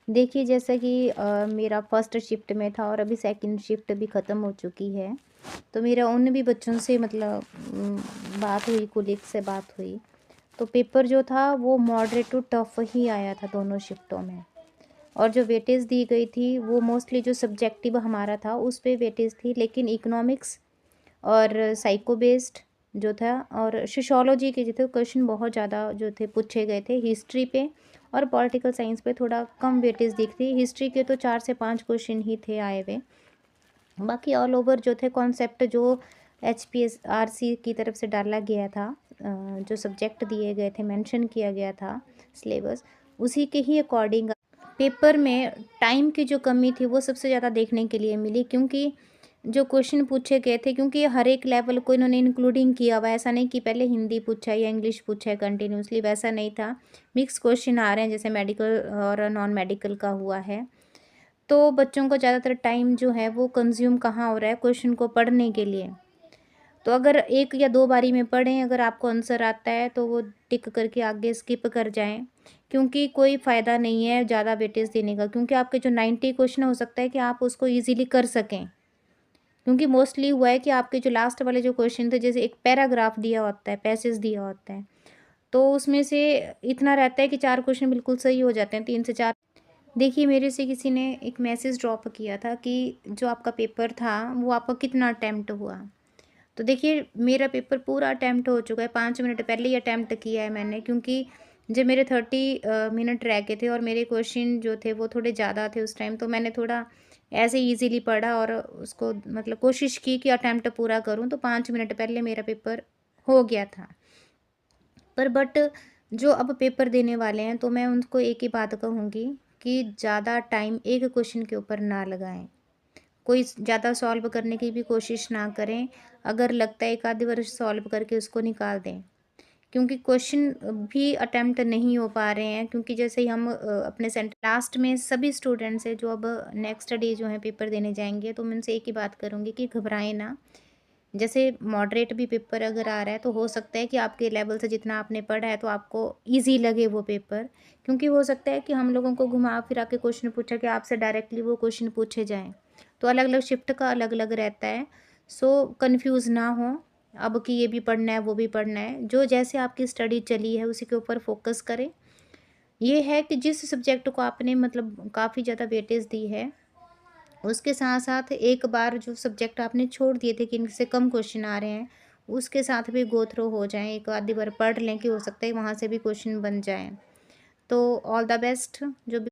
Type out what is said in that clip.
देखिए जैसा कि मेरा फर्स्ट शिफ्ट में था और अभी सेकंड शिफ्ट भी ख़त्म हो चुकी है। तो मेरा उन भी बच्चों से मतलब बात हुई, कोलीग से बात हुई। तो पेपर जो था वो मॉडरेट टू टफ़ ही आया था दोनों शिफ्टों में। और जो वेटेज दी गई थी वो मोस्टली जो सब्जेक्टिव हमारा था उस पे वेटेज थी, लेकिन इकोनॉमिक्स और साइको बेस्ड जो था और सोशियोलॉजी के जो थे क्वेश्चन बहुत ज़्यादा जो थे पूछे गए थे। हिस्ट्री पे और पॉलिटिकल साइंस पे थोड़ा कम वेटेज दिखती। हिस्ट्री के तो 4 से 5 क्वेश्चन ही थे आए हुए। बाकी ऑल ओवर जो थे कॉन्सेप्ट जो एचपीएसआरसी की तरफ से डाला गया था, जो सब्जेक्ट दिए गए थे, मेंशन किया गया था सिलेबस, उसी के ही अकॉर्डिंग पेपर में टाइम की जो कमी थी वो सबसे ज़्यादा देखने के लिए मिली। क्योंकि जो क्वेश्चन पूछे गए थे, क्योंकि हर एक लेवल को इन्होंने इंक्लूडिंग किया हुआ है, ऐसा नहीं कि पहले हिंदी पूछा है या इंग्लिश पूछा है कंटिन्यूसली, वैसा नहीं था। मिक्स क्वेश्चन आ रहे हैं, जैसे मेडिकल और नॉन मेडिकल का हुआ है। तो बच्चों को ज़्यादातर टाइम जो है वो कंज्यूम कहाँ हो रहा है क्वेश्चन को पढ़ने के लिए। तो अगर 1 या 2 बारी में पढ़ें, अगर आपको आंसर आता है तो वो टिक करके आगे स्किप कर जाएँ, क्योंकि कोई फ़ायदा नहीं है ज़्यादा वेटेज देने का। क्योंकि आपके जो 90 क्वेश्चन हो सकता है कि आप उसको ईज़िली कर सकें। क्योंकि मोस्टली हुआ है कि आपके जो लास्ट वाले जो क्वेश्चन थे, जैसे एक पैराग्राफ दिया होता है, पैसेज दिया होता है, तो उसमें से इतना रहता है कि 4 क्वेश्चन बिल्कुल सही हो जाते हैं, 3 से 4। देखिए मेरे से किसी ने एक मैसेज ड्रॉप किया था कि जो आपका पेपर था वो आपका कितना अटेम्प्ट हुआ। तो देखिए मेरा पेपर पूरा अटेम्प्ट हो चुका है, 5 मिनट पहले ही अटेम्प्ट किया है मैंने। क्योंकि जब मेरे 30 मिनट रह गए थे और मेरे क्वेश्चन जो थे वो थोड़े ज़्यादा थे उस टाइम, तो मैंने थोड़ा ऐसे ईज़िली पढ़ा और उसको मतलब कोशिश की कि अटेम्प्ट पूरा करूँ, तो 5 मिनट पहले मेरा पेपर हो गया था। पर बट जो अब पेपर देने वाले हैं तो मैं उनको एक ही बात कहूँगी कि ज़्यादा टाइम एक क्वेश्चन के ऊपर ना लगाएँ। कोई ज़्यादा सॉल्व करने की भी कोशिश ना करें। अगर लगता है 1 आधी बार सॉल्व करके उसको निकाल दें। क्योंकि क्वेश्चन भी अटेम्प्ट नहीं हो पा रहे हैं, क्योंकि जैसे ही हम अपने सेंटर लास्ट में सभी स्टूडेंट्स हैं जो अब नेक्स्ट डे जो है पेपर देने जाएँगे, तो मैं उनसे एक ही बात करूँगी कि घबराएँ ना। जैसे मॉडरेट भी पेपर अगर आ रहा है तो हो सकता है कि आपके लेवल से जितना आपने पढ़ा है तो आपको ईज़ी लगे वो पेपर। क्योंकि हो सकता है कि हम लोगों को घुमा-फिरा के क्वेश्चन पूछा कि आपसे डायरेक्टली वो क्वेश्चन पूछे जाएँ। तो अलग-अलग शिफ्ट का अलग-अलग रहता है। सो कन्फ्यूज़ ना हों, अब कि ये भी पढ़ना है, वो भी पढ़ना है। जो जैसे आपकी स्टडी चली है उसी के ऊपर फ़ोकस करें। ये है कि जिस सब्जेक्ट को आपने मतलब काफ़ी ज़्यादा वेटेज दी है, उसके साथ-साथ एक बार जो सब्जेक्ट आपने छोड़ दिए थे कि इनसे कम क्वेश्चन आ रहे हैं, उसके साथ भी गो थ्रू हो जाएँ, एक आधी बार पढ़ लें कि हो सकता है वहाँ से भी क्वेश्चन बन जाएँ। तो ऑल द बेस्ट जो भी